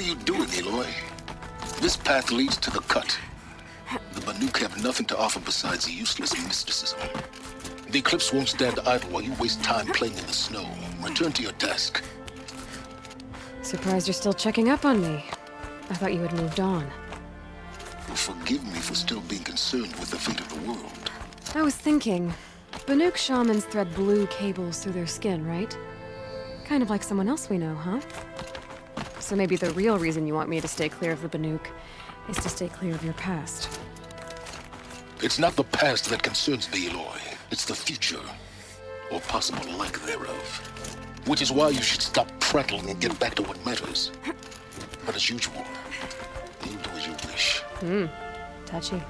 What are you doing, Aloy? This path leads to the cut. The Banuk have nothing to offer besides useless mysticism. The Eclipse won't stand idle while you waste time playing in the snow. Return to your task. Surprised you're still checking up on me. I thought you had moved on. Forgive me for still being concerned with the fate of the world. I was thinking, Banuk shamans thread blue cables through their skin, right? Kind of like someone else we know, huh? So maybe the real reason you want me to stay clear of the Banuk is to stay clear of your past. It's not the past that concerns me, Aloy. It's the future, or possible lack thereof. Which is why you should stop prattling and get back to what matters. But as usual, you do as you wish. Touchy.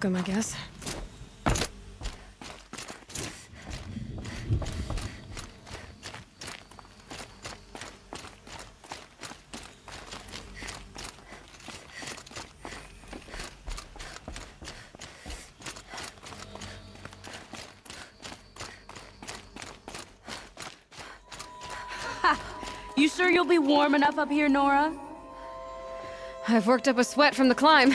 welcome, I guess. You sure you'll be warm enough up here, Nora? I've worked up a sweat from the climb.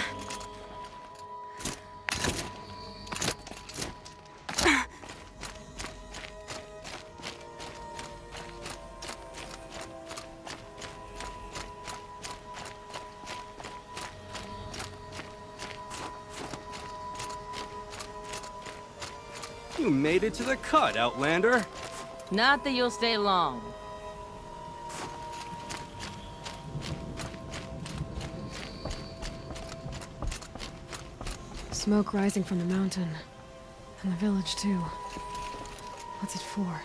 You made it to the cut, Outlander. Not that you'll stay long. Smoke rising from the mountain. And the village, too. What's it for?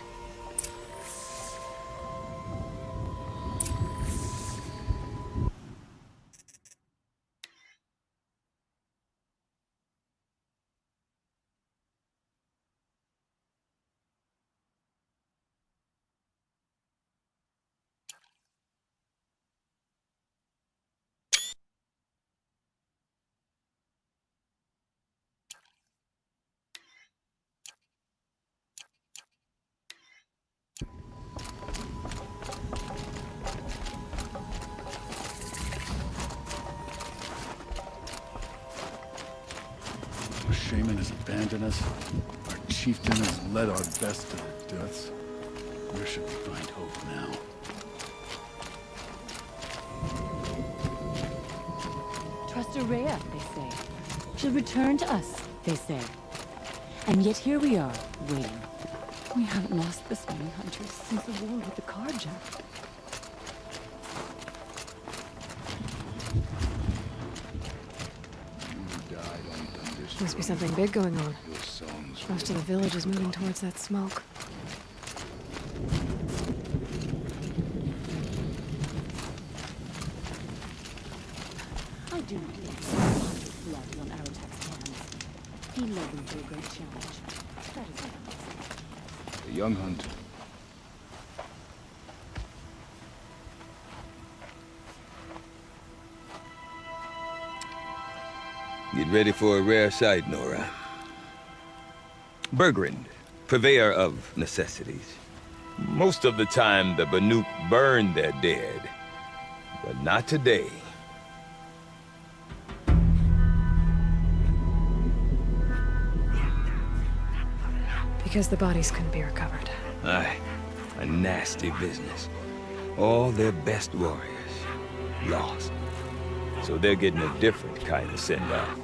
Our shaman has abandoned us. Our chieftain has led our best to their deaths. Where should we find hope now? Trust Araya, they say. She'll return to us, they say. And yet here we are, waiting. We haven't lost this many hunters since the war with the Carja. Must be something big going on. Most of the village is moving towards that smoke. I do not think blood is on Aratak's hands. He led them to a great challenge. That is all. The young hunt. Get ready for a rare sight, Nora. Bergrand, purveyor of necessities. Most of the time, the Banuk burn their dead. But not today. Because the bodies couldn't be recovered. Aye, a nasty business. All their best warriors lost. So they're getting a different kind of send-off.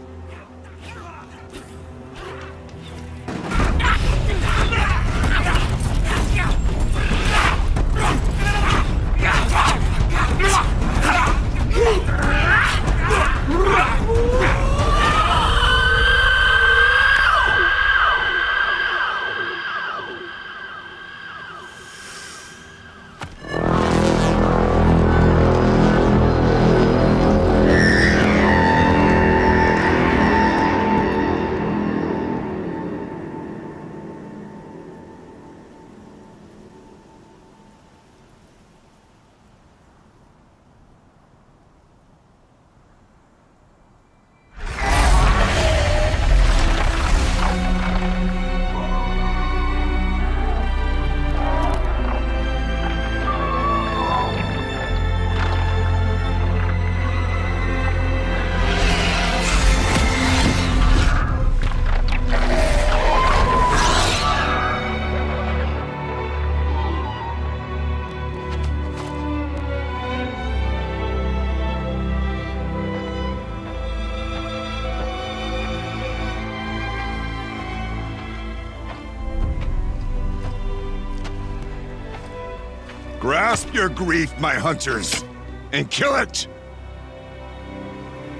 Grasp your grief, my hunters, and kill it!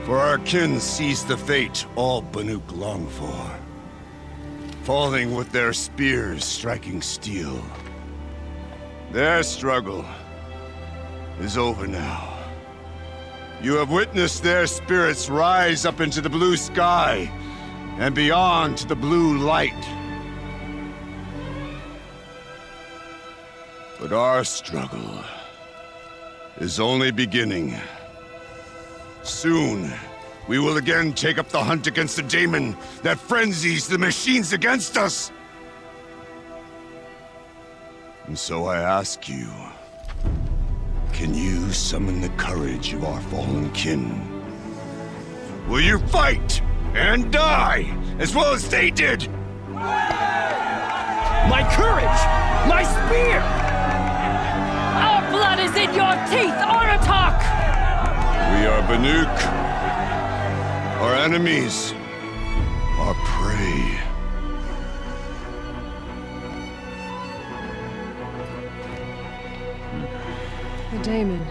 For our kin sees the fate all Banuk long for. Falling with their spears striking steel. Their struggle is over now. You have witnessed their spirits rise up into the blue sky and beyond to the blue light. But our struggle is only beginning. Soon, we will again take up the hunt against the daemon that frenzies the machines against us. And so I ask you, can you summon the courage of our fallen kin? Will you fight and die as well as they did? My courage! My spear! Our blood is in your teeth, Aratak! We are Banuk. Our enemies are prey. The daemon.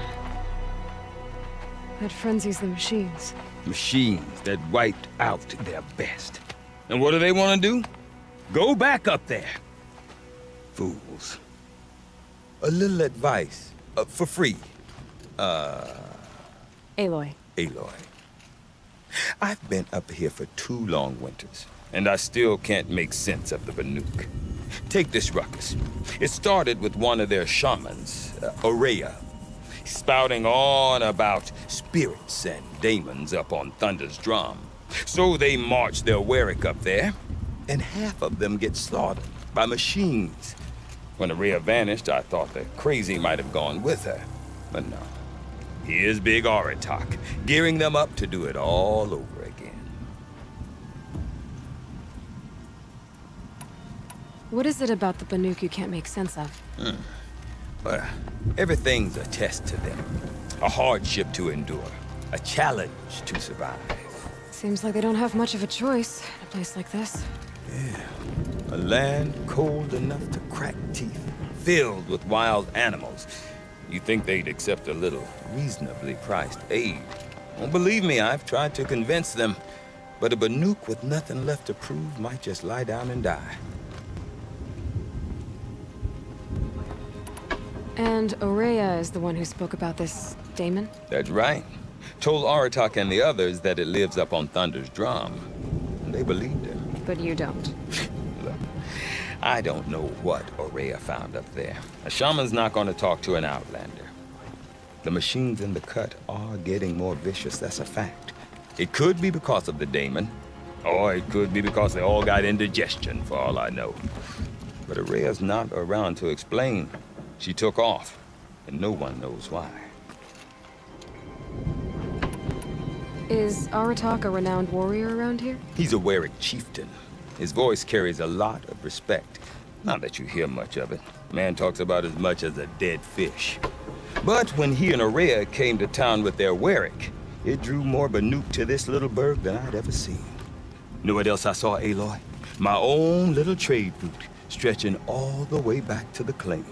That frenzies the machines. Machines that wiped out their best. And what do they want to do? Go back up there. Fools. A little advice. For free. Aloy. Aloy. I've been up here for 2 long winters, and I still can't make sense of the Banuk. Take this ruckus. It started with one of their shamans, Aurea, spouting on about spirits and daemons up on Thunder's drum. So they march their Warwick up there, and half of them get slaughtered by machines. When Aurea vanished, I thought the crazy might have gone with her, but no. Here's Big Aratak, gearing them up to do it all over again. What is it about the Banuk you can't make sense of? Well, everything's a test to them. A hardship to endure. A challenge to survive. Seems like they don't have much of a choice in a place like this. Yeah. A land cold enough to crack teeth, filled with wild animals. You think they'd accept a little reasonably priced aid. Well, believe me, I've tried to convince them. But a Banuk with nothing left to prove might just lie down and die. And Aurea is the one who spoke about this daemon? That's right. Told Aratak and the others that it lives up on Thunder's drum. And they believed him. But you don't. Look, I don't know what Aurea found up there. A shaman's not going to talk to an outlander. The machines in the cut are getting more vicious, that's a fact. It could be because of the daemon, or it could be because they all got indigestion, for all I know. But Aurea's not around to explain. She took off, and no one knows why. Is Aratak a renowned warrior around here? He's a Warwick chieftain. His voice carries a lot of respect. Not that you hear much of it. Man talks about as much as a dead fish. But when he and Aurea came to town with their Warwick, it drew more Banuk to this little burg than I'd ever seen. Know what else I saw, Aloy? My own little trade route, stretching all the way back to the claim.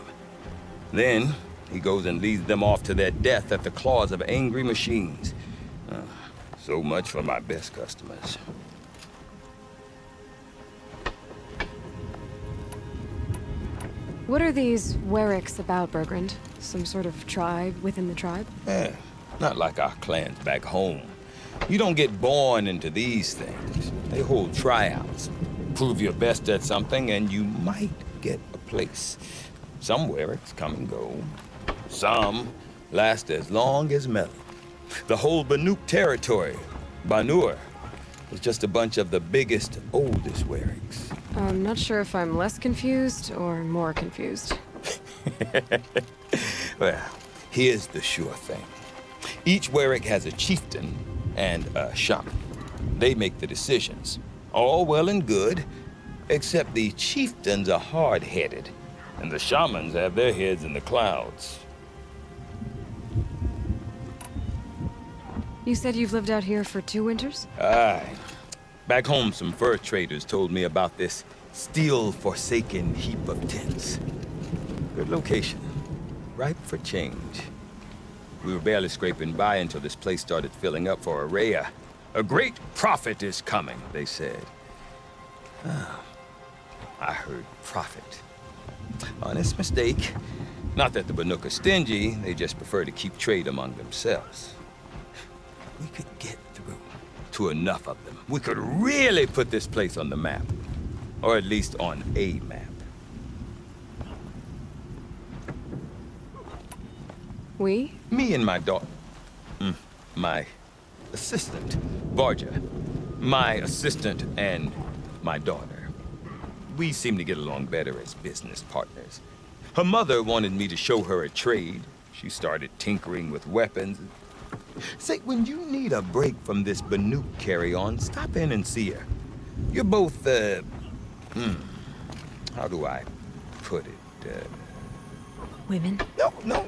Then, he goes and leads them off to their death at the claws of angry machines. So much for my best customers. What are these Warwicks about, Bergrand? Some sort of tribe within the tribe? Not like our clans back home. You don't get born into these things. They hold tryouts. Prove your best at something and you might get a place. Some Warwicks come and go. Some last as long as Melly. The whole Banuk territory, Banur, is just a bunch of the biggest, oldest Warwicks. I'm not sure if I'm less confused or more confused. Well, here's the sure thing. Each Warwick has a chieftain and a shaman. They make the decisions. All well and good, except the chieftains are hard-headed, and the shamans have their heads in the clouds. You said you've lived out here for 2 winters? Aye. Back home, some fur traders told me about this steel-forsaken heap of tents. Good location. Ripe for change. We were barely scraping by until this place started filling up for Aurea. A great prophet is coming, they said. I heard prophet. Honest mistake. Not that the Banuk are stingy, they just prefer to keep trade among themselves. We could get through to enough of them, we could really put this place on the map. Or at least on a map. We? Me and my daughter. My assistant, Varja. My assistant and my daughter. We seem to get along better as business partners. Her mother wanted me to show her a trade. She started tinkering with weapons. Say, when you need a break from this Banuk carry-on, stop in and see her. You're both, how do I put it? Women? No.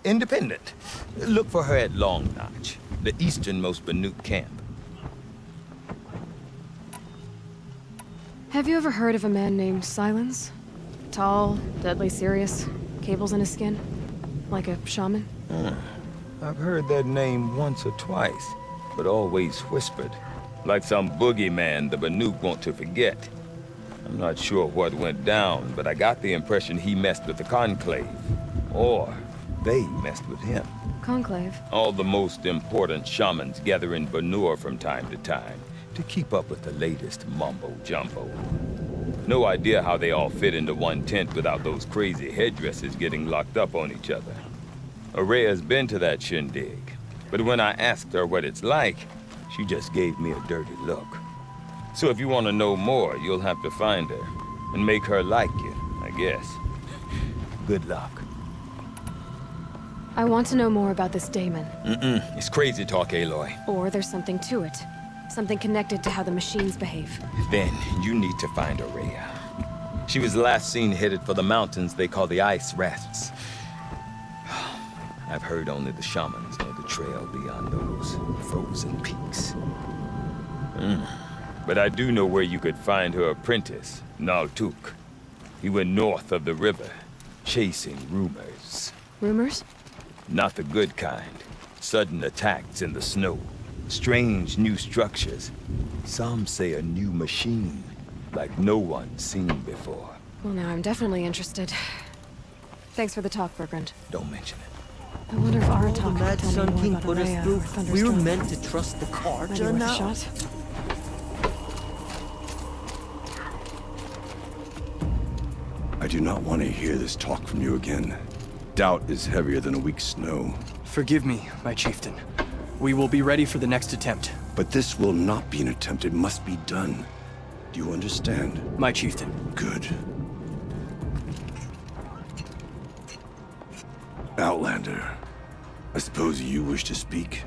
Independent. Look for her at Long Notch, the easternmost Banuk camp. Have you ever heard of a man named Silence? Tall, deadly serious, cables in his skin? Like a shaman? I've heard that name once or twice, but always whispered. Like some boogeyman the Banuk want to forget. I'm not sure what went down, but I got the impression he messed with the Conclave. Or they messed with him. Conclave? All the most important shamans gather in Banur from time to time to keep up with the latest mumbo-jumbo. No idea how they all fit into one tent without those crazy headdresses getting locked up on each other. Araya's been to that shindig, but when I asked her what it's like, she just gave me a dirty look. So if you want to know more, you'll have to find her and make her like you, I guess. Good luck. I want to know more about this Damon. It's crazy talk, Aloy. Or there's something to it. Something connected to how the machines behave. Then you need to find Araya. She was last seen headed for the mountains they call the Ice Rafts. I've heard only the shamans know the trail beyond those frozen peaks. But I do know where you could find her apprentice, Naltuk. He went north of the river, chasing rumors. Rumors? Not the good kind. Sudden attacks in the snow. Strange new structures. Some say a new machine, like no one's seen before. Well, now I'm definitely interested. Thanks for the talk, Bergrand. Don't mention it. I wonder if our All talk the can Mad tell Sun me more King about put us Araya through. or We were Thunderstorm. meant to trust the Might be Carja worth a now. shot. I do not want to hear this talk from you again. Doubt is heavier than a week's snow. Forgive me, my chieftain. We will be ready for the next attempt. But this will not be an attempt. It must be done. Do you understand? My chieftain. Good. Outlander, I suppose you wish to speak?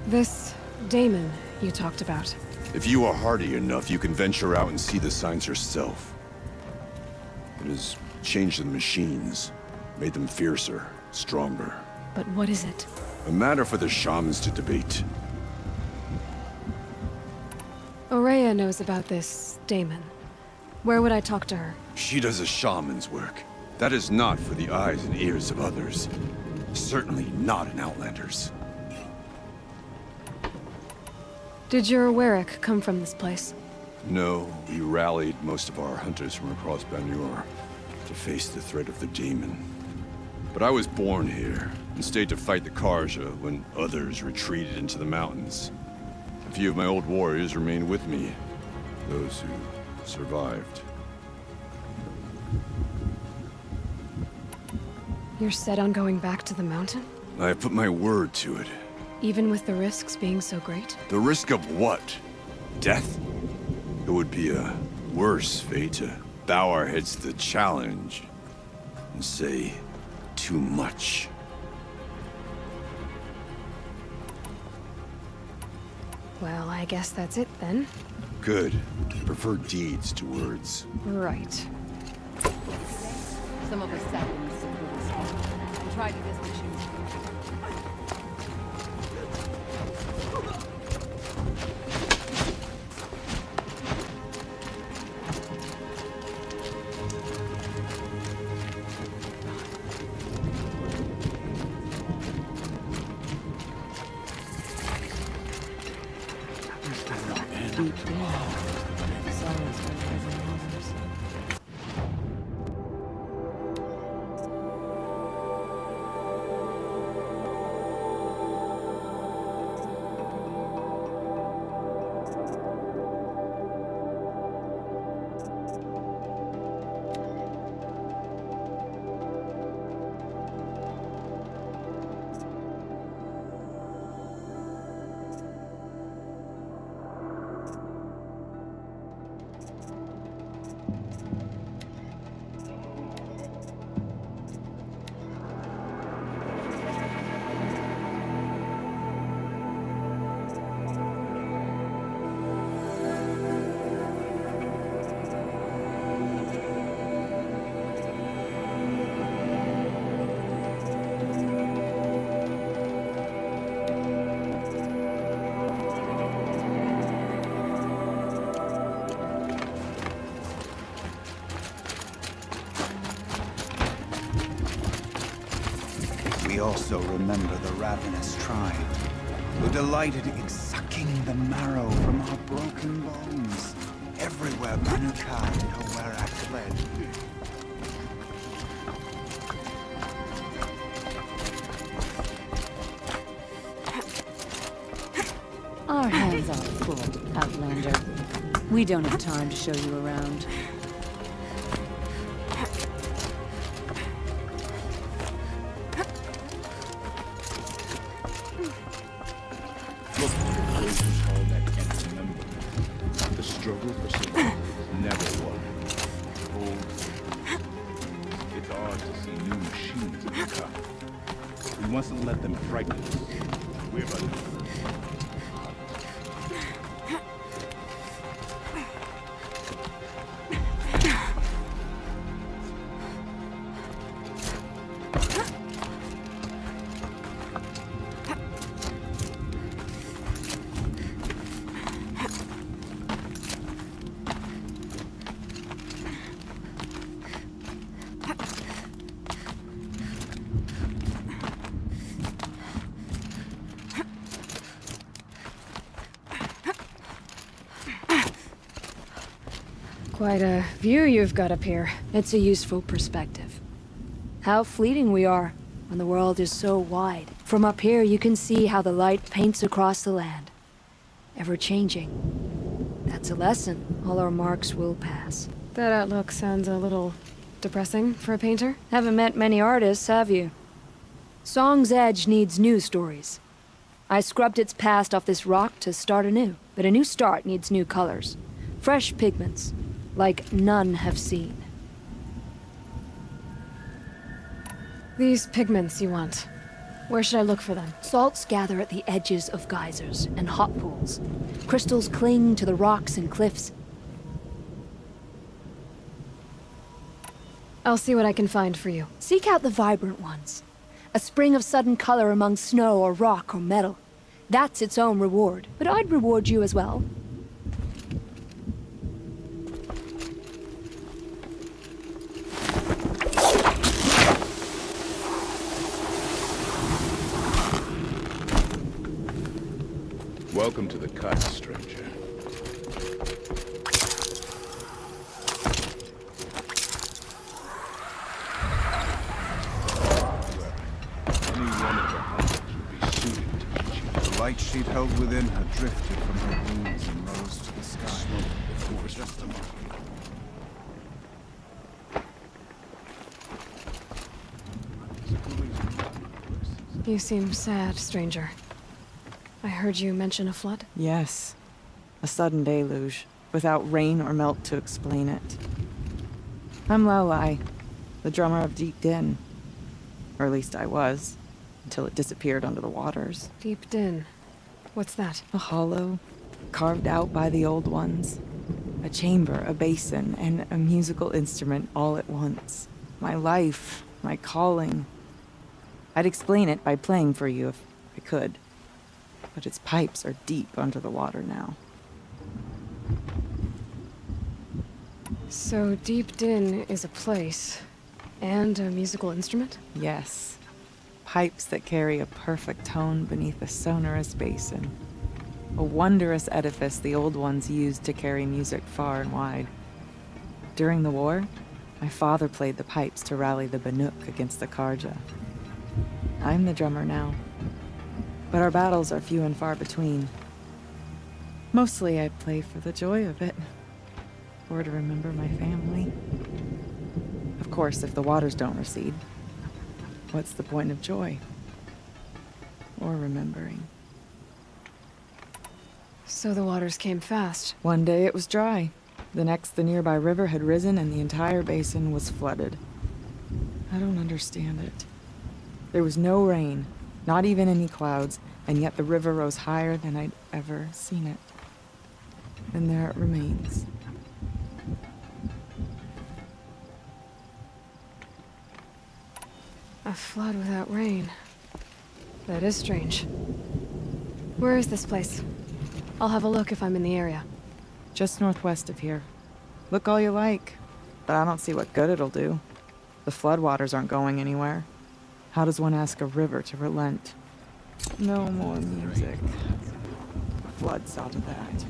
This Damon you talked about. If you are hardy enough, you can venture out and see the signs yourself. It has changed the machines, made them fiercer, stronger. But what is it? A matter for the shamans to debate. Araya knows about this Damon. Where would I talk to her? She does a shaman's work. That is not for the eyes and ears of others. Certainly not an Outlander's. Did your Warwick come from this place? No, we rallied most of our hunters from across Banur to face the threat of the demon. But I was born here and stayed to fight the Carja when others retreated into the mountains. A few of my old warriors remained with me, those who survived. You're set on going back to the mountain? I have put my word to it. Even with the risks being so great? The risk of what? Death? It would be a worse fate to bow our heads to the challenge and say too much. Well, I guess that's it then. Good. Prefer deeds to words. Right. Some of us sat in the circle and tried to visit you. We also remember the ravenous tribe, who delighted in sucking the marrow from our broken bones, everywhere Manuka and Howerak fled. Our hands are full, Outlander. We don't have time to show you around. Look to the courageous Tallneck and remember, the struggle for survival is never won. It's odd to see new machines in the cup. We mustn't let them frighten us. We're about to... Quite a view you've got up here. It's a useful perspective. How fleeting we are when the world is so wide. From up here, you can see how the light paints across the land. Ever changing. That's a lesson all our marks will pass. That outlook sounds a little depressing for a painter. Haven't met many artists, have you? Song's Edge needs new stories. I scrubbed its past off this rock to start anew, but a new start needs new colors. Fresh pigments, like none have seen. These pigments you want. Where should I look for them? Salts gather at the edges of geysers and hot pools. Crystals cling to the rocks and cliffs. I'll see what I can find for you. Seek out the vibrant ones. A spring of sudden color among snow or rock or metal. That's its own reward. But I'd reward you as well. Welcome to the cut, stranger. Any one of the hunters would be suited to the chief. The light she'd held within her drifted from her wounds and rose to the sky. Smoke before just a moment. You seem sad, stranger. I heard you mention a flood. Yes. A sudden deluge, without rain or melt to explain it. I'm Lowlai, the drummer of Deep Din. Or at least I was, until it disappeared under the waters. Deep Din. What's that? A hollow, carved out by the old ones. A chamber, a basin, and a musical instrument all at once. My life, my calling. I'd explain it by playing for you if I could. But its pipes are deep under the water now. So Deep Din is a place, and a musical instrument? Yes. Pipes that carry a perfect tone beneath a sonorous basin. A wondrous edifice the old ones used to carry music far and wide. During the war, my father played the pipes to rally the Banuk against the Karja. I'm the drummer now. But our battles are few and far between. Mostly I play for the joy of it. Or to remember my family. Of course, if the waters don't recede, what's the point of joy? Or remembering? So the waters came fast. One day it was dry. The next, the nearby river had risen and the entire basin was flooded. I don't understand it. There was no rain. Not even any clouds, and yet the river rose higher than I'd ever seen it. And there it remains. A flood without rain. That is strange. Where is this place? I'll have a look if I'm in the area. Just northwest of here. Look all you like, but I don't see what good it'll do. The floodwaters aren't going anywhere. How does one ask a river to relent? No more music. Flood saw to that.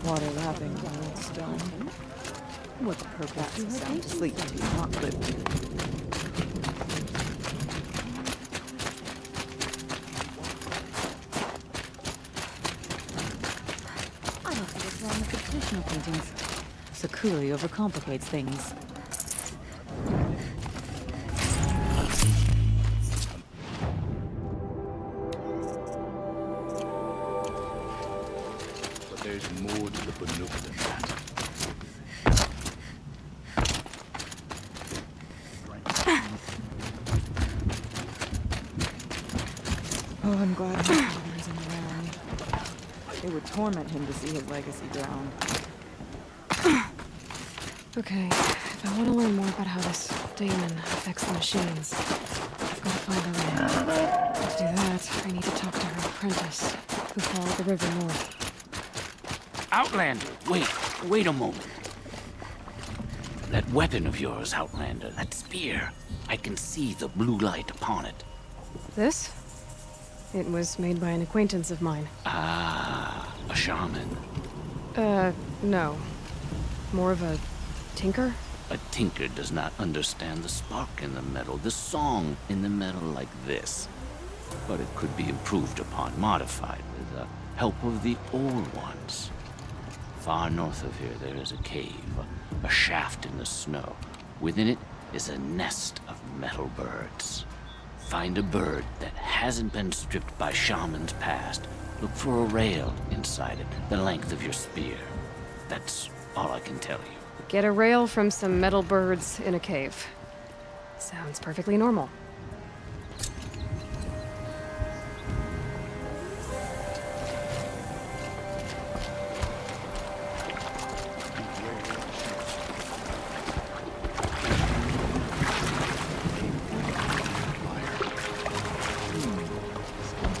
Water lapping on old stone. What purpose? That's a sound to sleep to, not live to. I don't see what's wrong with the traditional paintings. Sakuri overcomplicates things. But there's more to the Banuk than that. Oh, I'm glad my father isn't around. It would torment him to see his legacy drown. Okay, if I want to learn more about how this daemon affects the machines, I've got to find a way. To do that, I need to talk to her apprentice, who followed the river north. Outlander, wait a moment. That weapon of yours, Outlander, that spear, I can see the blue light upon it. This? It was made by an acquaintance of mine. Ah, a shaman. No. More of a tinker? A tinker does not understand the spark in the metal, the song in the metal like this. But it could be improved upon, modified with the help of the old ones. Far north of here there is a cave, a shaft in the snow. Within it is a nest of metal birds. Find a bird that hasn't been stripped by shamans past. Look for a rail inside it, the length of your spear. That's all I can tell you. Get a rail from some metal birds in a cave. Sounds perfectly normal.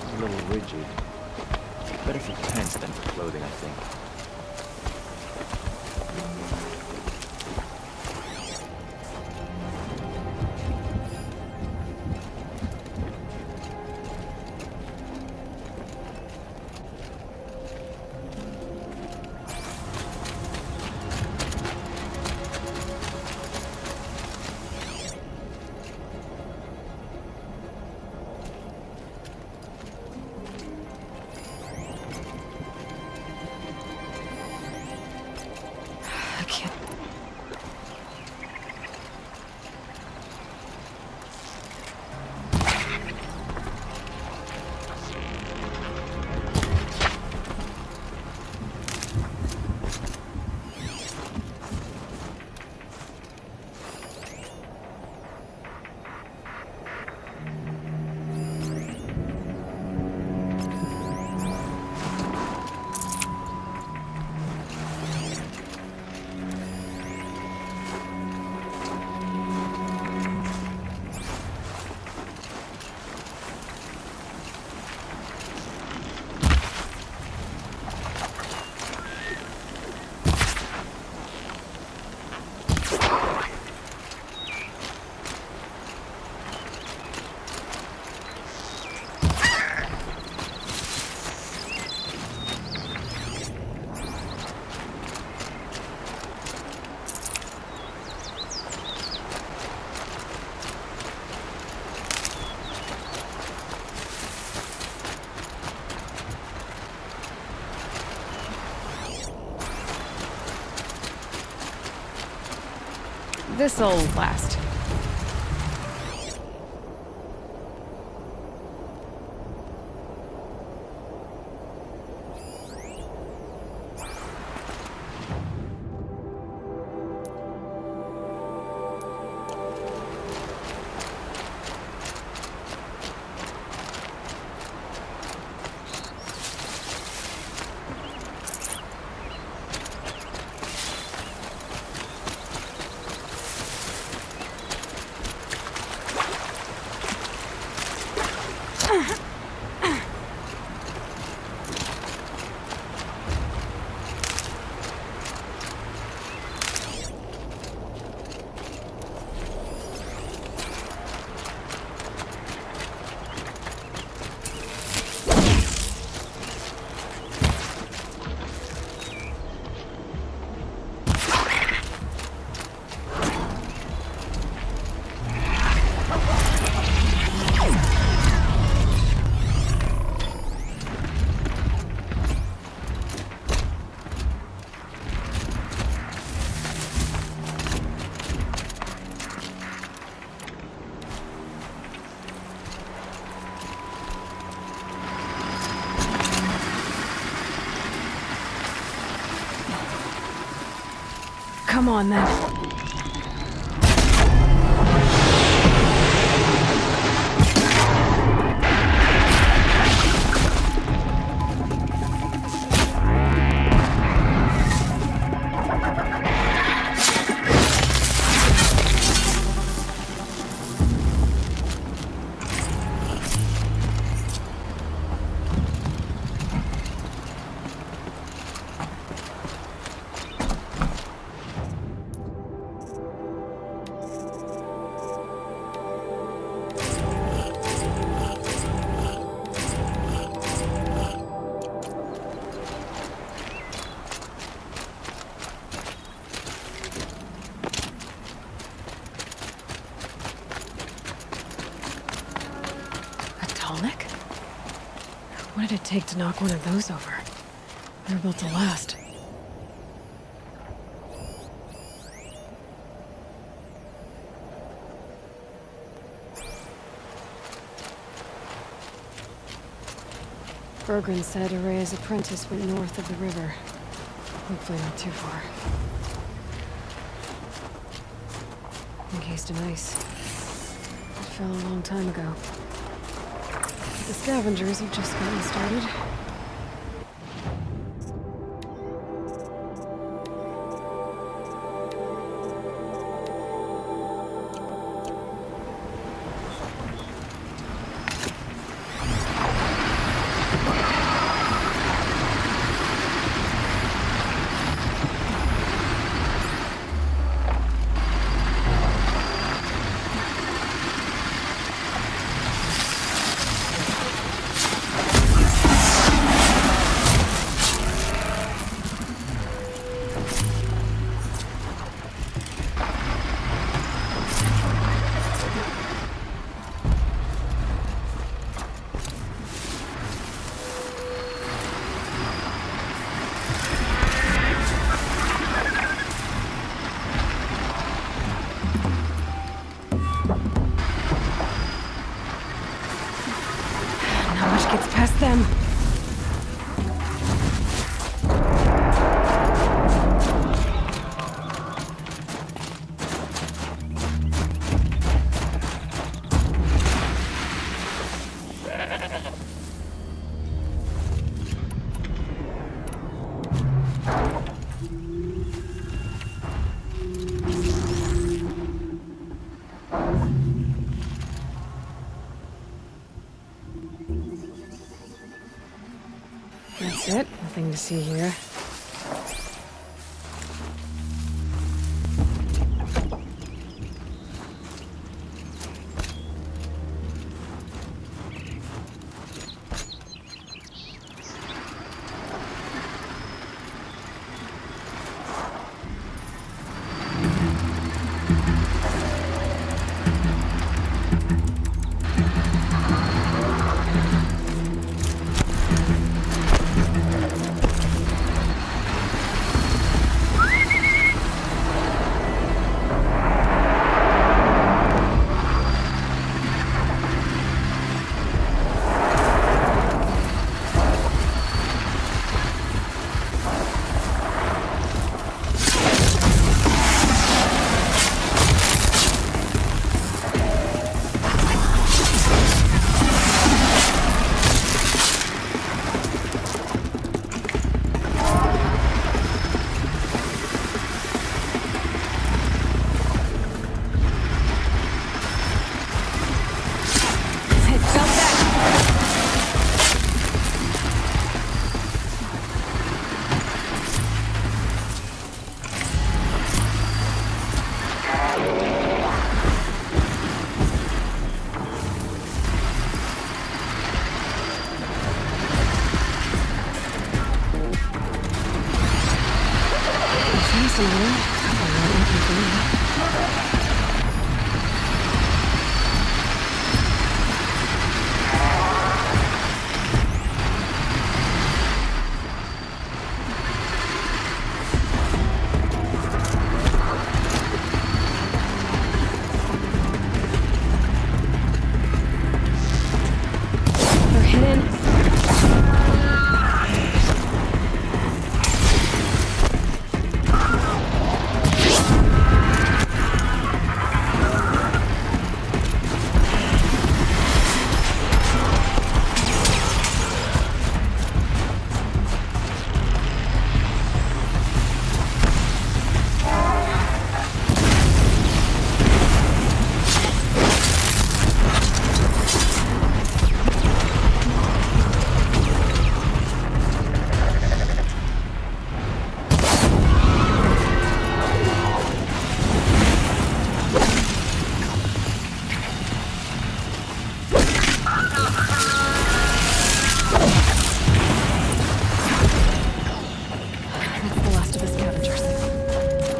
A little rigid. Better for tents than for clothing, I think. I can't... This'll last. Come on, then. Tallneck? What did it take to knock one of those over? They're built to last. Bergren said Araya's apprentice went north of the river. Hopefully not too far. Encased in ice. It fell a long time ago. The scavengers have just gotten started. Gets past them. That's it. Nothing to see here.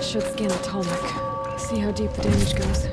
should scan the Tallneck. See how deep the damage goes.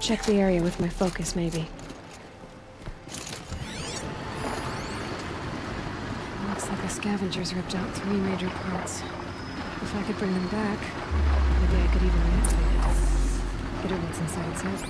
Check the area with my focus, maybe. Looks like the scavengers ripped out 3 major parts. If I could bring them back, maybe I could even reactivate it. Get it what's inside its head.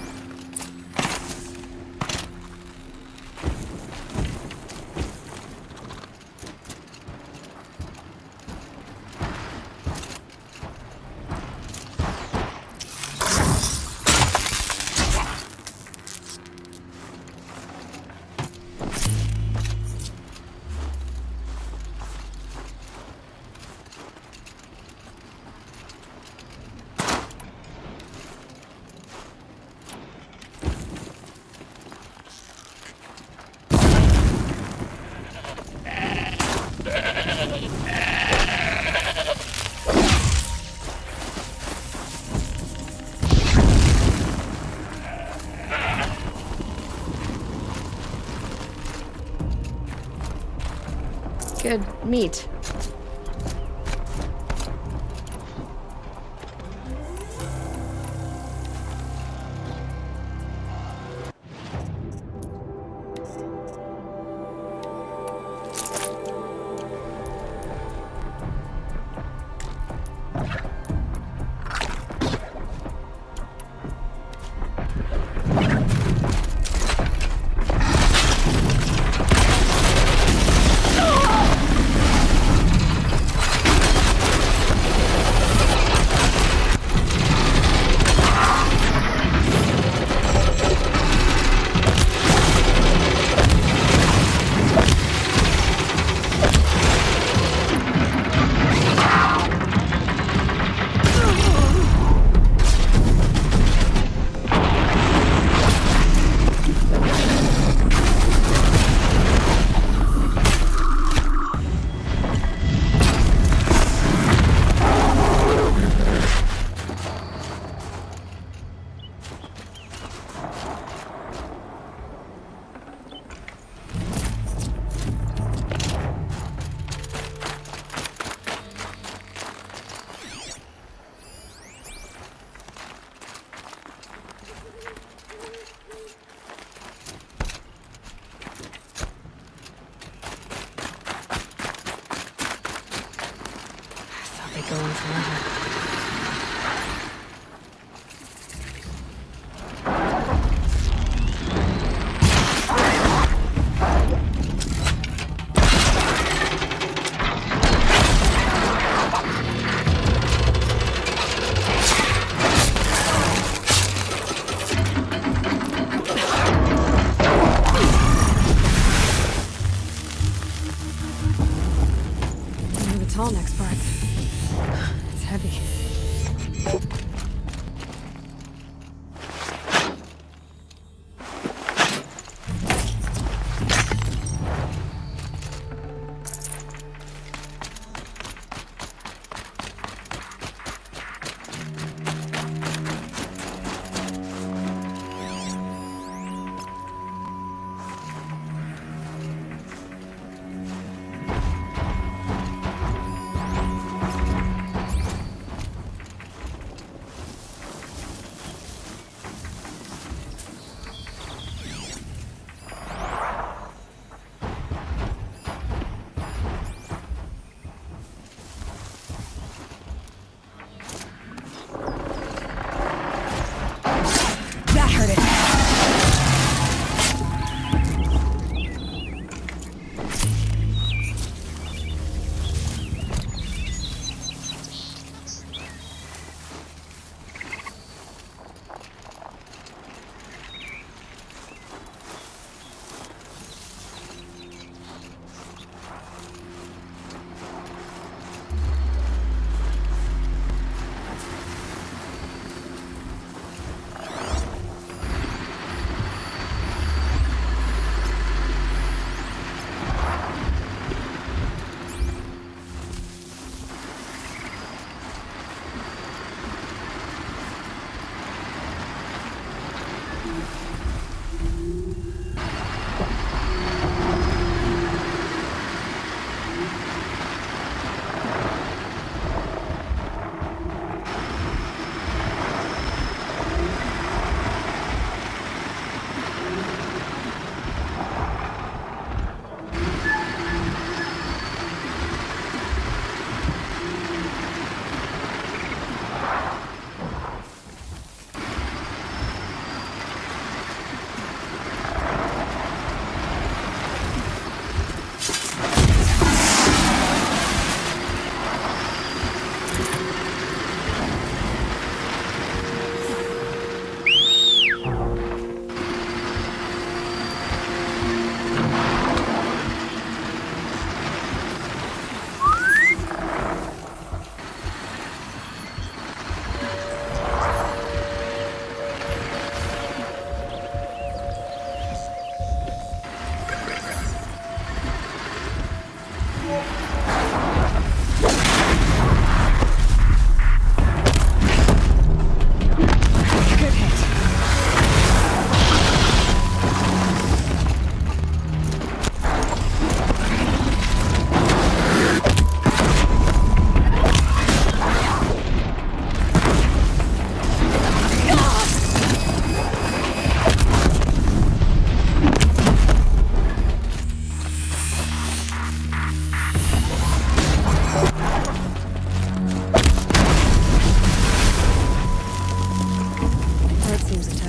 Good meat.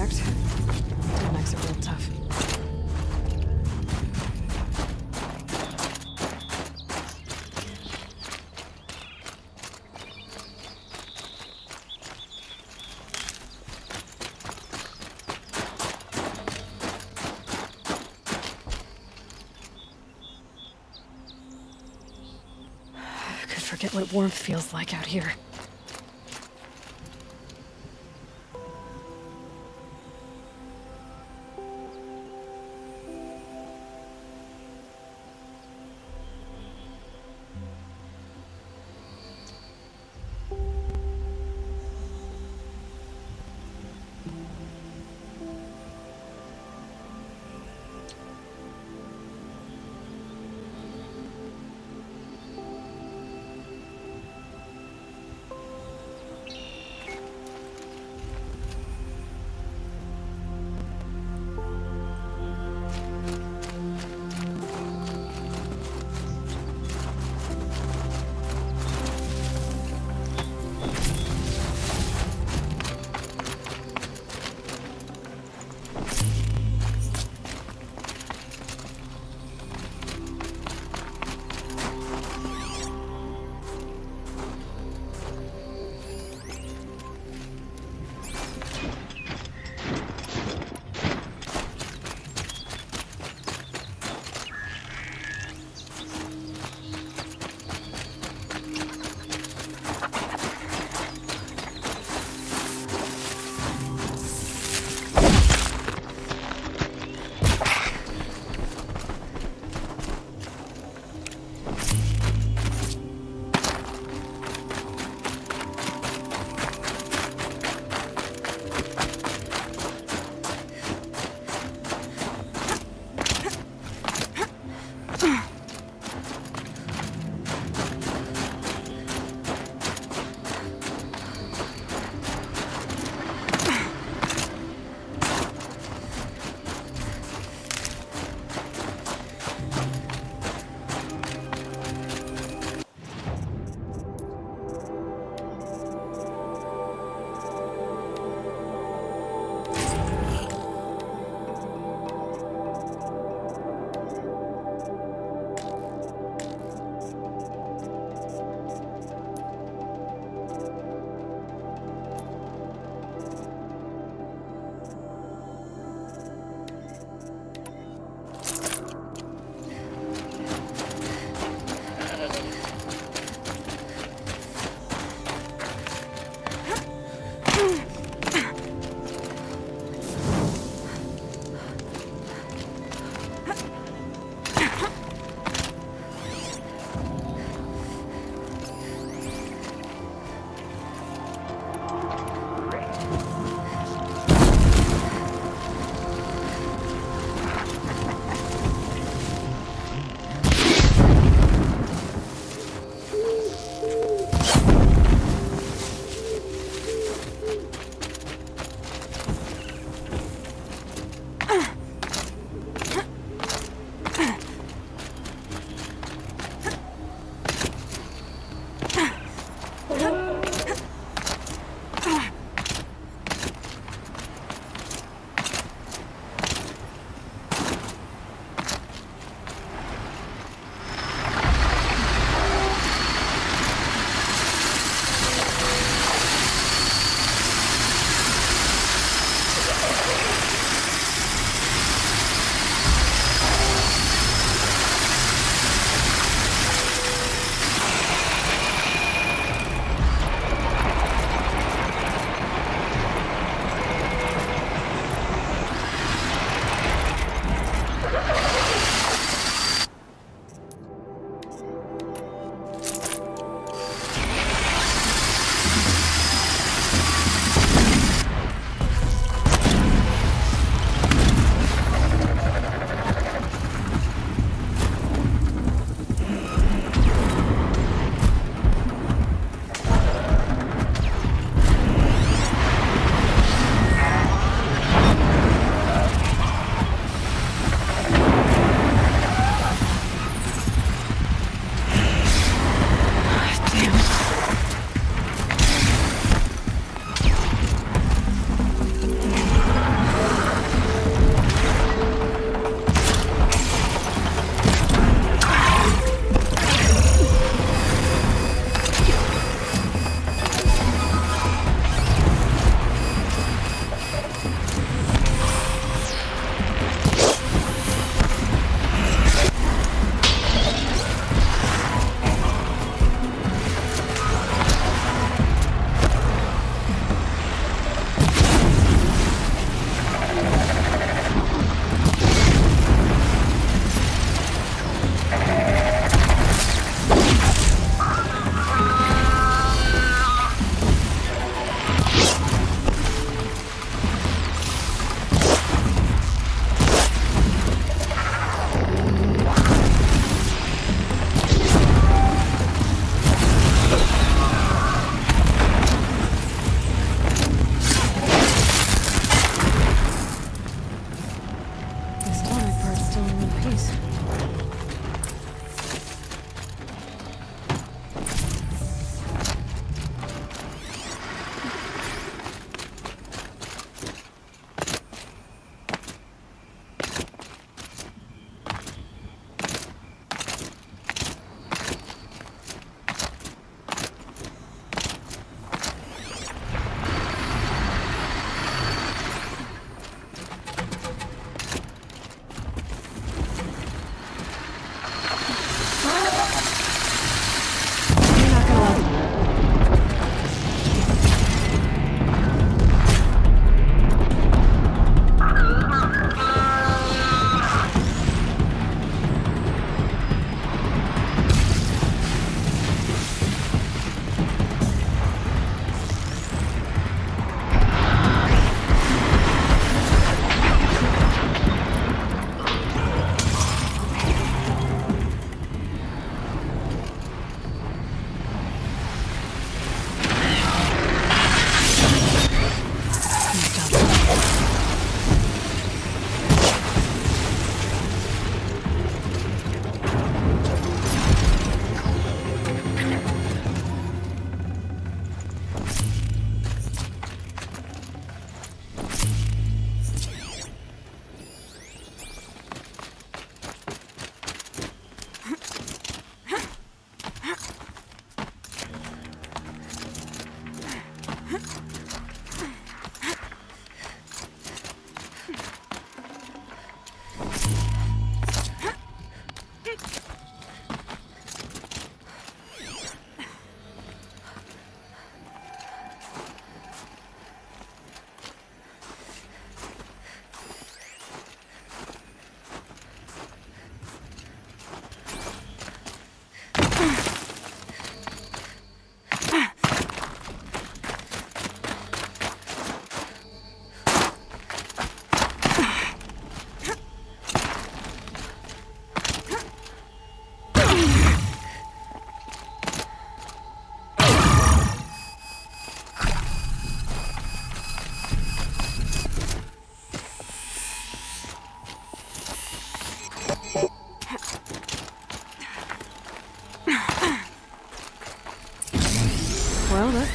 impact. Tallnecks are real tough. I could forget what warmth feels like out here.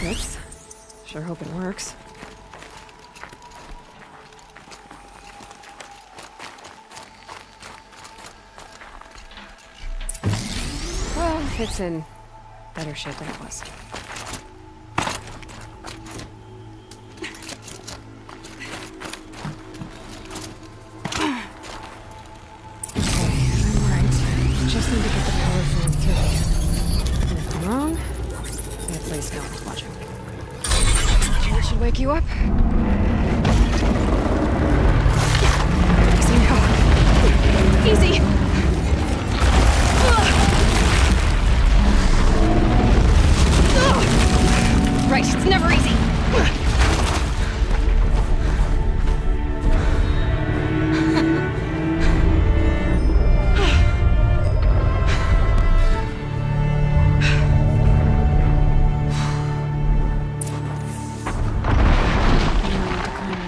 circuits. Sure hope it works. Well, it's in better shape than it was. Just need to get the power flowing through. And if I'm wrong, then at least no one's watching. It should wake you up. Easy now. Easy! Right, it's never easy.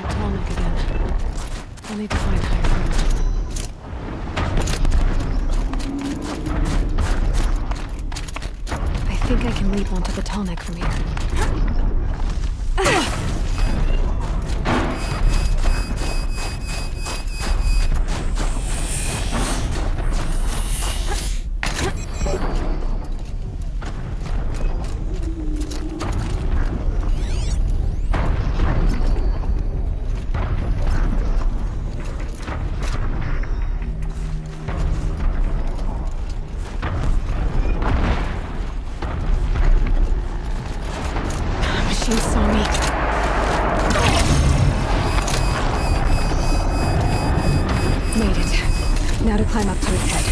Tallneck again. I'll need to find higher ground. I think I can leap onto the Tallneck from here. She saw me. Made it. Now to climb up to its head.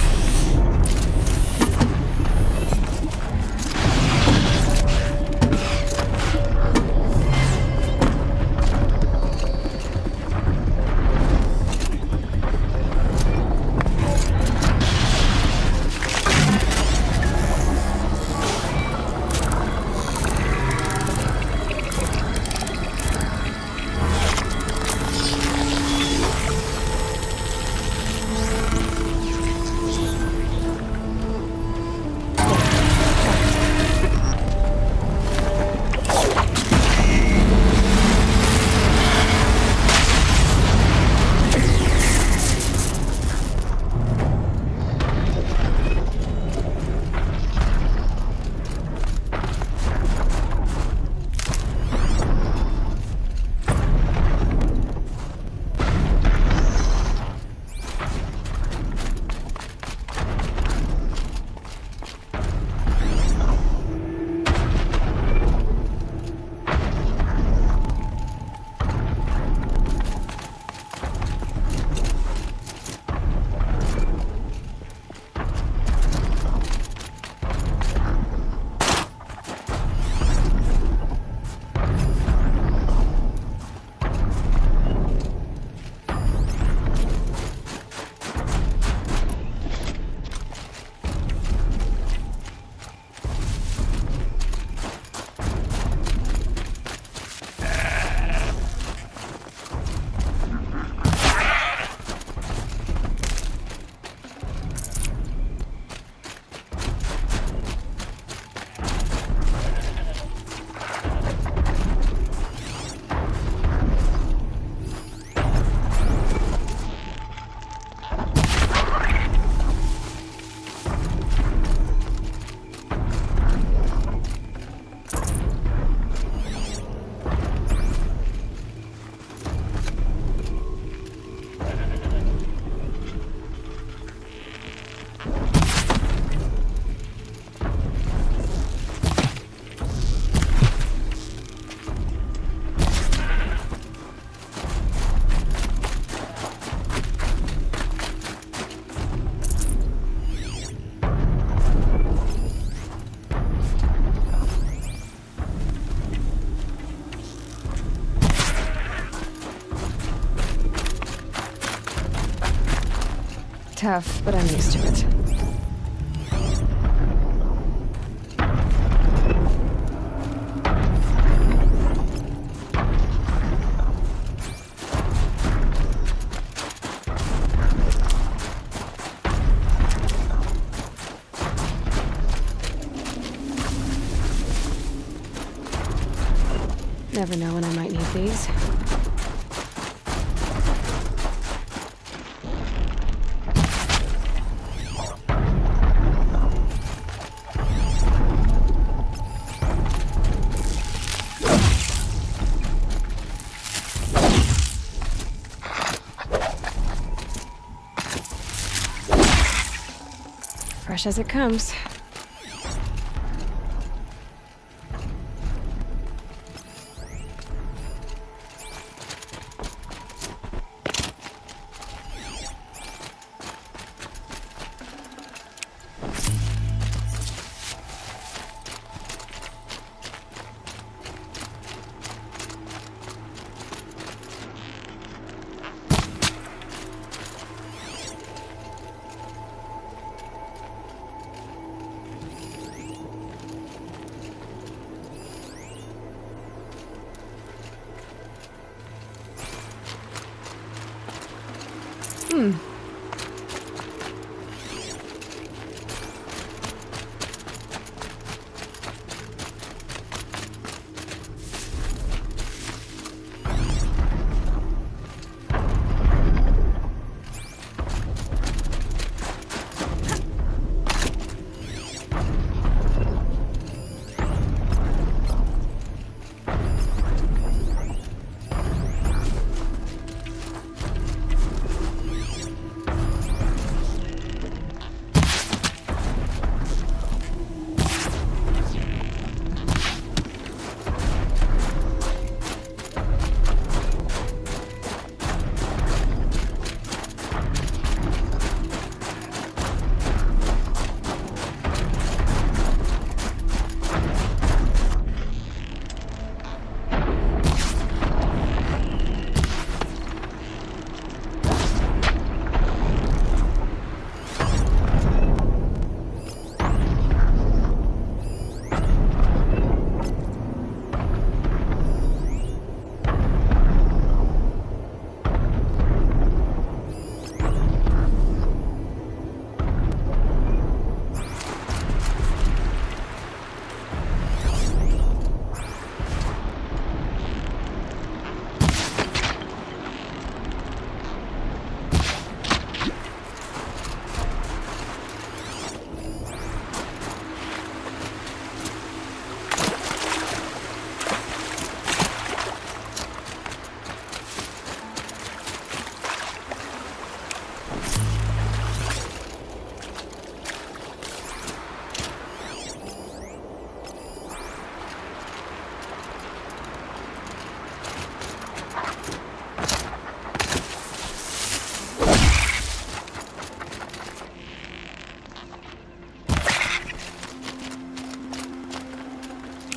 Tough, but I'm used to it. never know when I might need these. Fresh as it comes.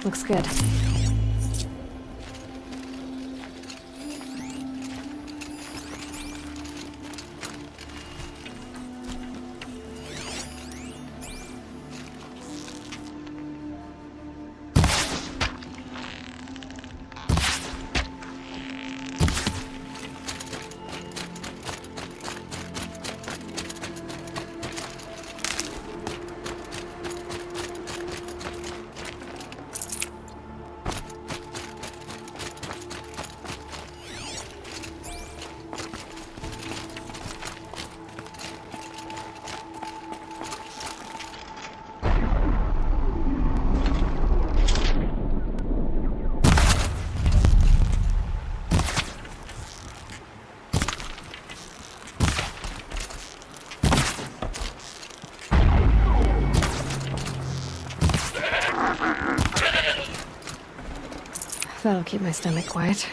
Looks good. That'll keep my stomach quiet.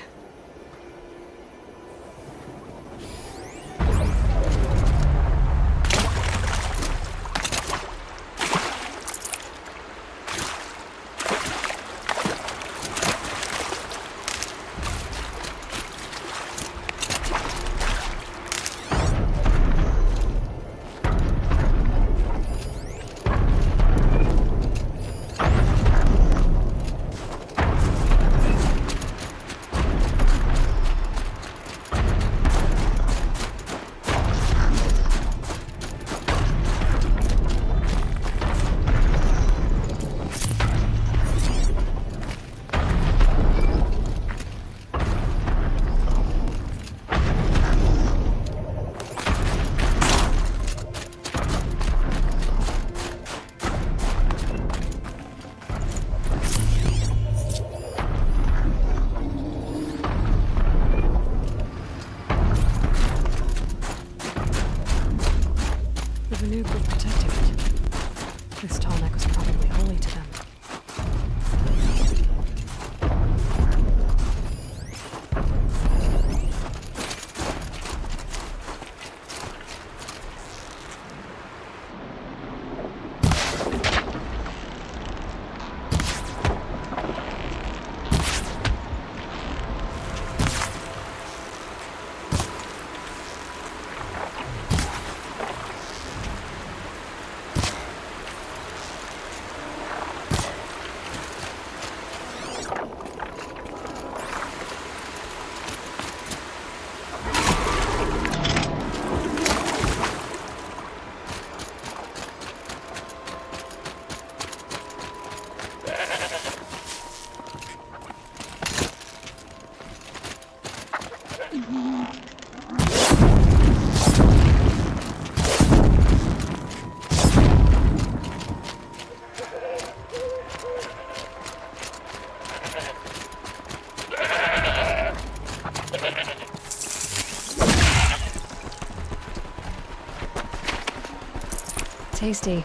Tasty.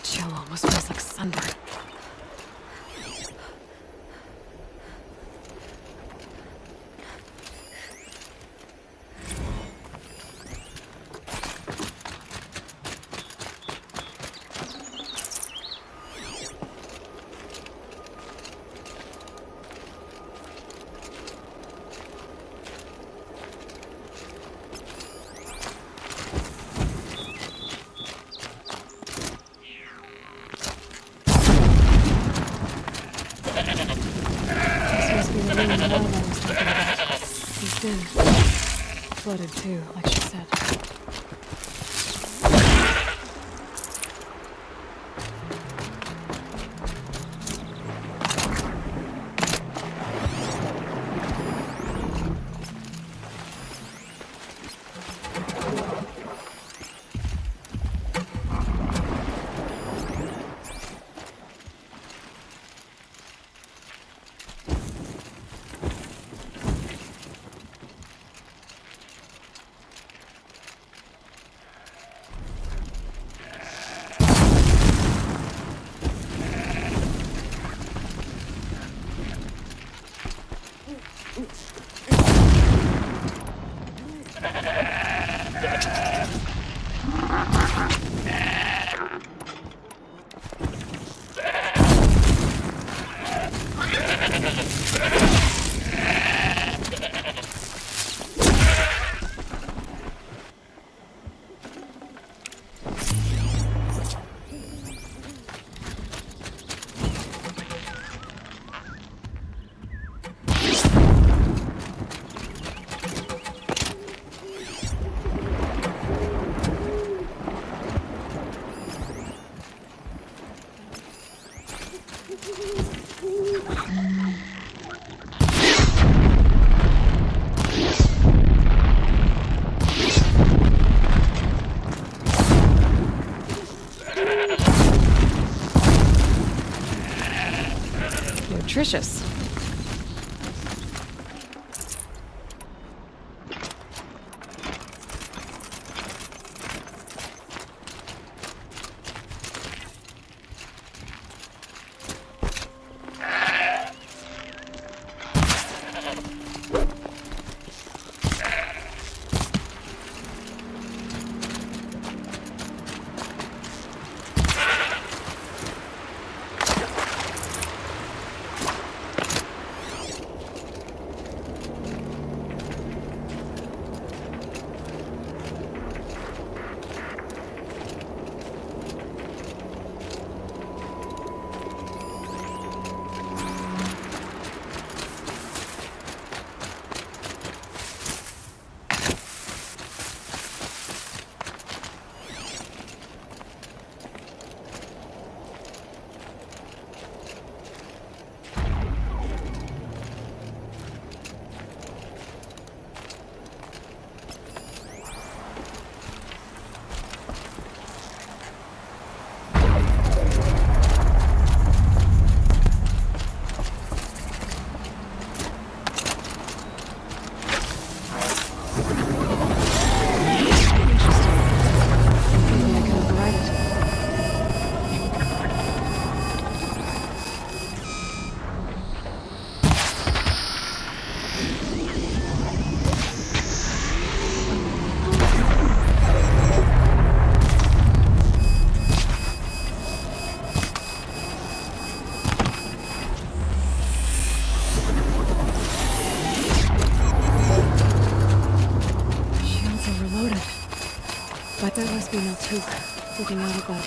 Chill almost feels like sunburn. He's been flooded too, like she said. Nutritious. must be Naltuk, looking out at that.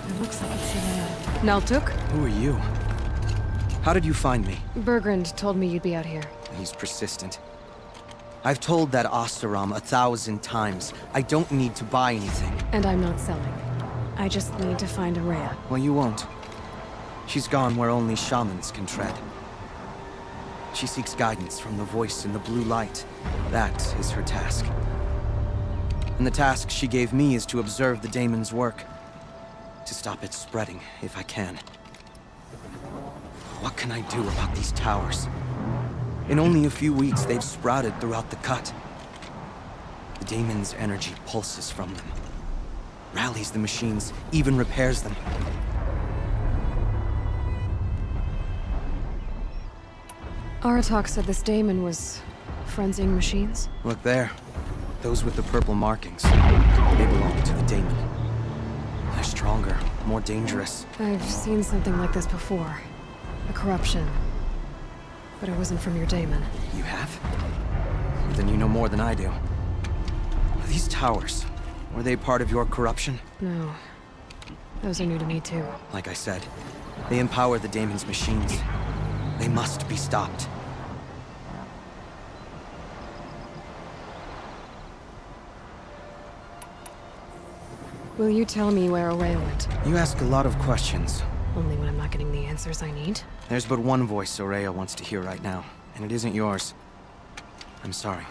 It looks like it's Serena. Naltuk? Who are you? How did you find me? Bergrand told me you'd be out here. He's persistent. I've told that Osterom 1,000 times. I don't need to buy anything. And I'm not selling. I just need to find Araya. Well, you won't. She's gone where only shamans can tread. She seeks guidance from the voice in the blue light. That is her task. And the task she gave me is to observe the daemon's work. To stop it spreading, if I can. What can I do about these towers? In only a few weeks, they've sprouted throughout the cut. The daemon's energy pulses from them. Rallies the machines, even repairs them. Aratak said this daemon was frenzying machines. Look there. Those with the purple markings. They belong to the daemon. They're stronger, more dangerous. I've seen something like this before. A corruption. But it wasn't from your daemon. You have? Then you know more than I do. These towers, were they part of your corruption? No. Those are new to me too. Like I said, they empower the daemon's machines. They must be stopped. Will you tell me where Araya went? You ask a lot of questions. Only when I'm not getting the answers I need. There's but one voice Araya wants to hear right now, and it isn't yours. I'm sorry.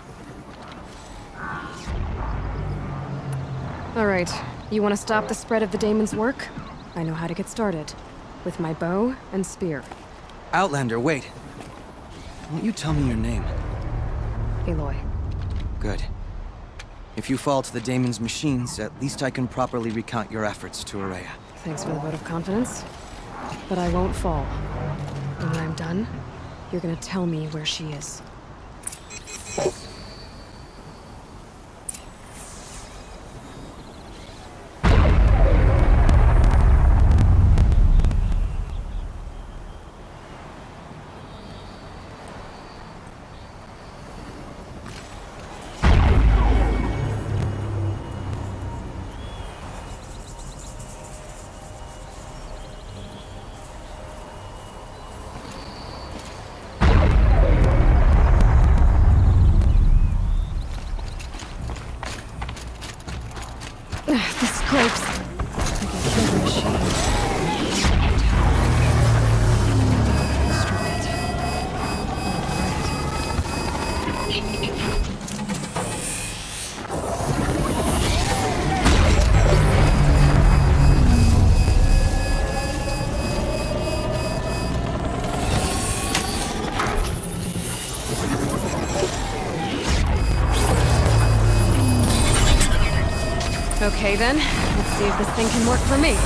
All right. You want to stop the spread of the daemon's work? I know how to get started. With my bow and spear. Outlander, wait. Won't you tell me your name? Aloy. Good. If you fall to the daemon's machines, at least I can properly recount your efforts to Araya. Thanks for the vote of confidence. But I won't fall. And when I'm done, you're gonna tell me where she is. The scrapes. Like a killer machine. Strip it. Okay then, let's see if this thing can work for me.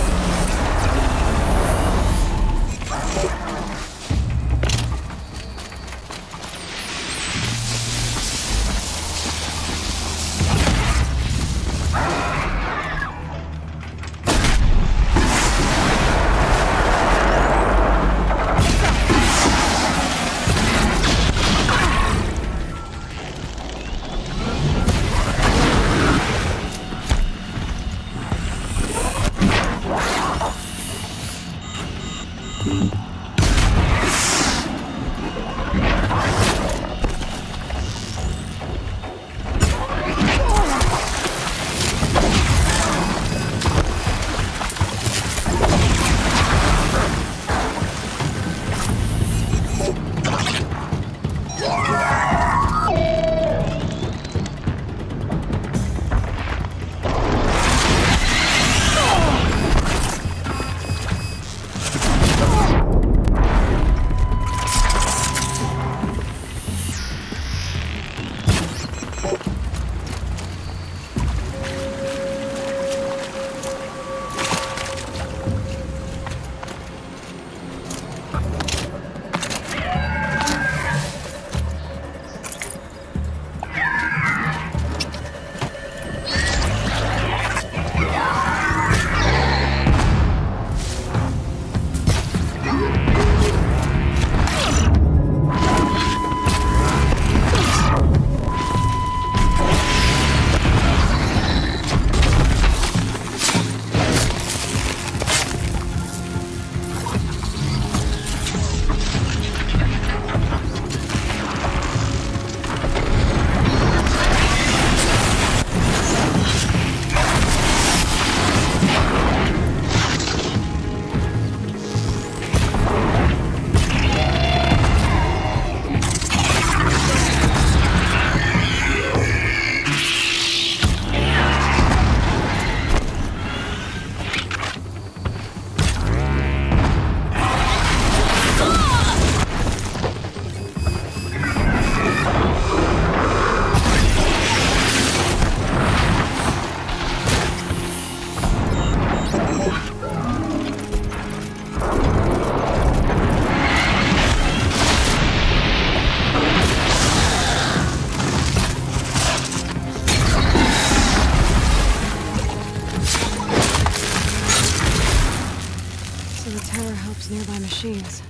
machines,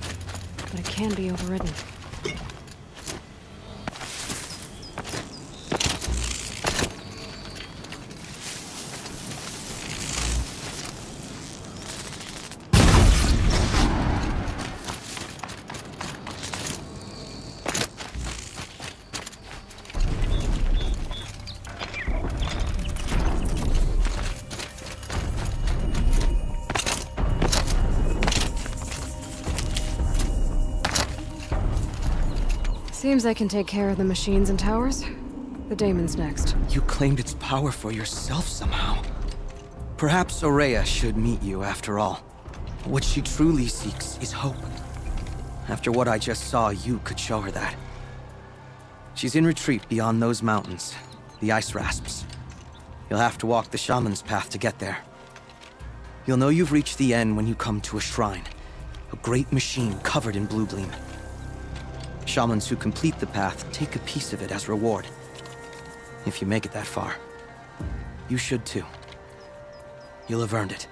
but it can be overridden. Seems I can take care of the machines and towers. The daemon's next. You claimed its power for yourself somehow. Perhaps Aurea should meet you after all. What she truly seeks is hope. After what I just saw, you could show her that. She's in retreat beyond those mountains, the ice rasps. You'll have to walk the shaman's path to get there. You'll know you've reached the end when you come to a shrine, a great machine covered in blue gleam. Shamans who complete the path take a piece of it as reward. If you make it that far, you should too. You'll have earned it.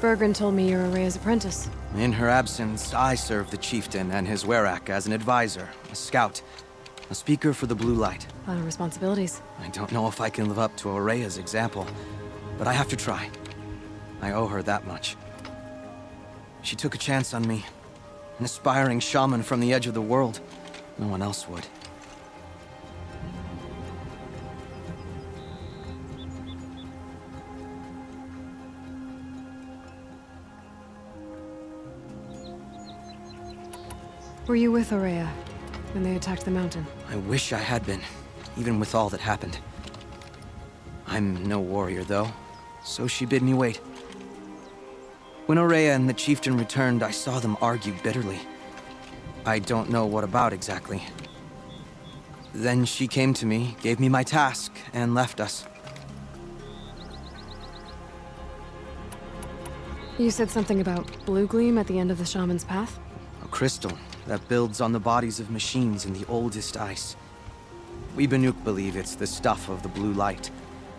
Bergren told me you're Aurea's apprentice. In her absence, I serve the chieftain and his werak as an advisor, a scout, a speaker for the Blue Light. A lot of responsibilities. I don't know if I can live up to Aurea's example, but I have to try. I owe her that much. She took a chance on me. An aspiring shaman from the edge of the world. No one else would. Were you with Aurea when they attacked the mountain? I wish I had been, even with all that happened. I'm no warrior, though, so she bid me wait. When Aurea and the chieftain returned, I saw them argue bitterly. I don't know what about exactly. Then she came to me, gave me my task, and left us. You said something about blue gleam at the end of the shaman's path? A crystal that builds on the bodies of machines in the oldest ice. We Banuk believe it's the stuff of the blue light,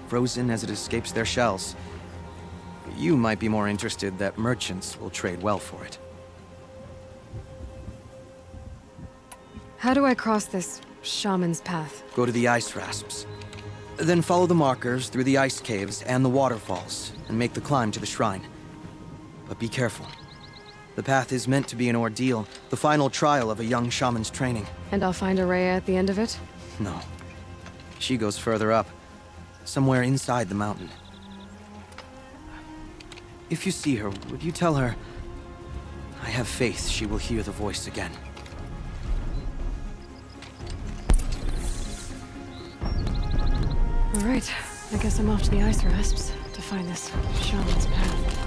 frozen as it escapes their shells. You might be more interested that merchants will trade well for it. How do I cross this shaman's path? Go to the ice rasps. Then follow the markers through the ice caves and the waterfalls, and make the climb to the shrine. But be careful. The path is meant to be an ordeal, the final trial of a young shaman's training. And I'll find Aurea at the end of it? No. She goes further up, somewhere inside the mountain. If you see her, would you tell her, I have faith she will hear the voice again. All right, I guess I'm off to the ice rasps to find this shaman's path.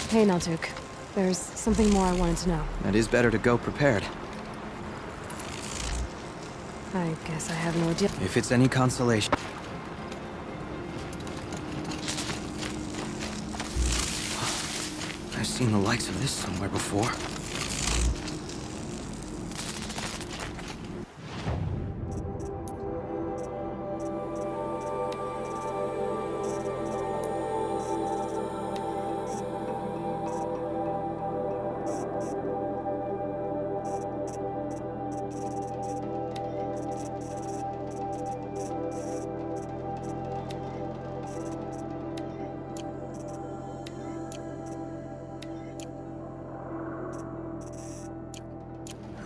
Hey, Naltuk. There's something more I wanted to know. It is better to go prepared. I guess I have no idea. If it's any consolation. I've seen the likes of this somewhere before.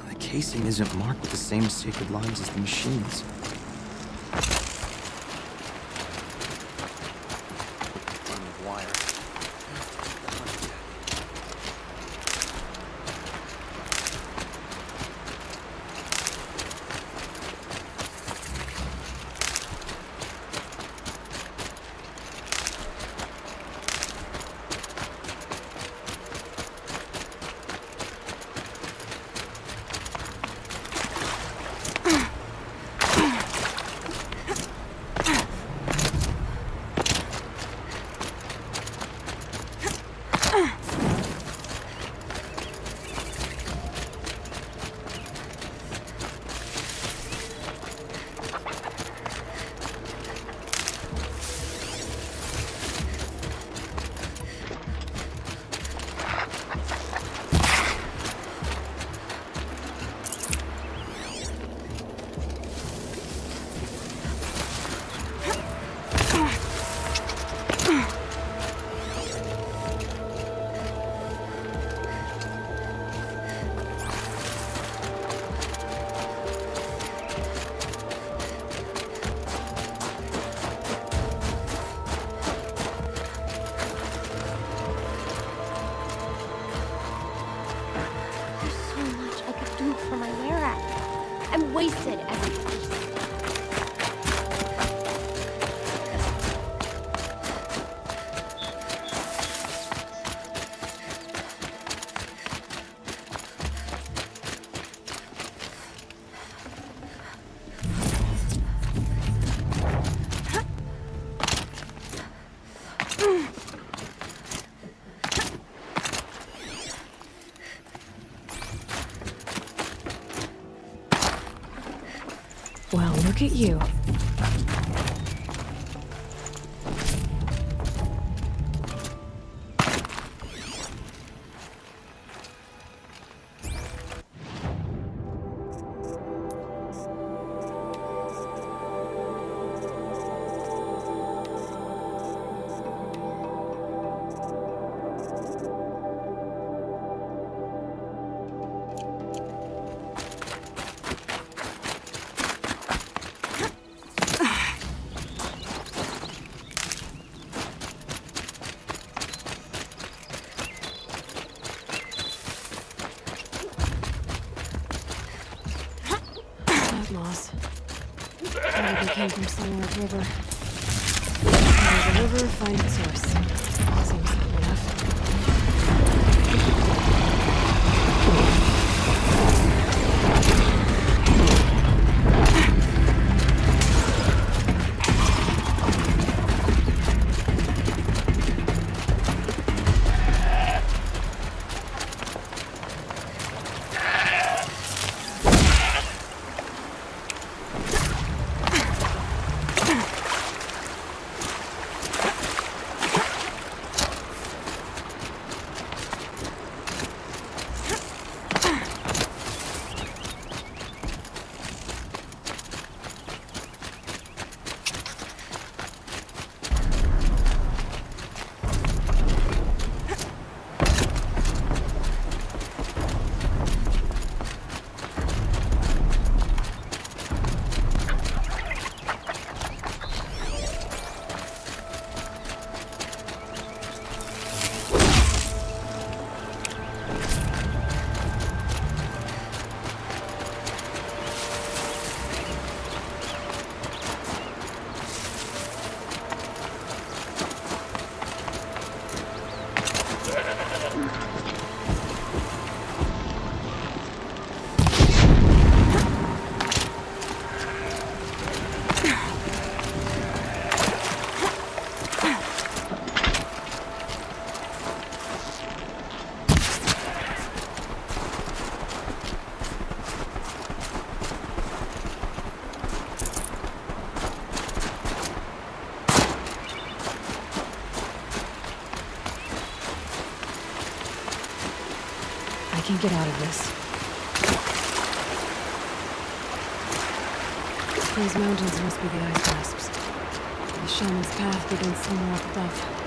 The casing isn't marked with the same sacred lines as the machines. Wire. For my lair act. I'm wasted as a beast. Well, look at you. Outlaws. Maybe they came from somewhere upriver. Find the river, find its source. Seems simple enough. I can get out of this. These mountains must be the ice wasps. The shaman's path begins somewhere up above.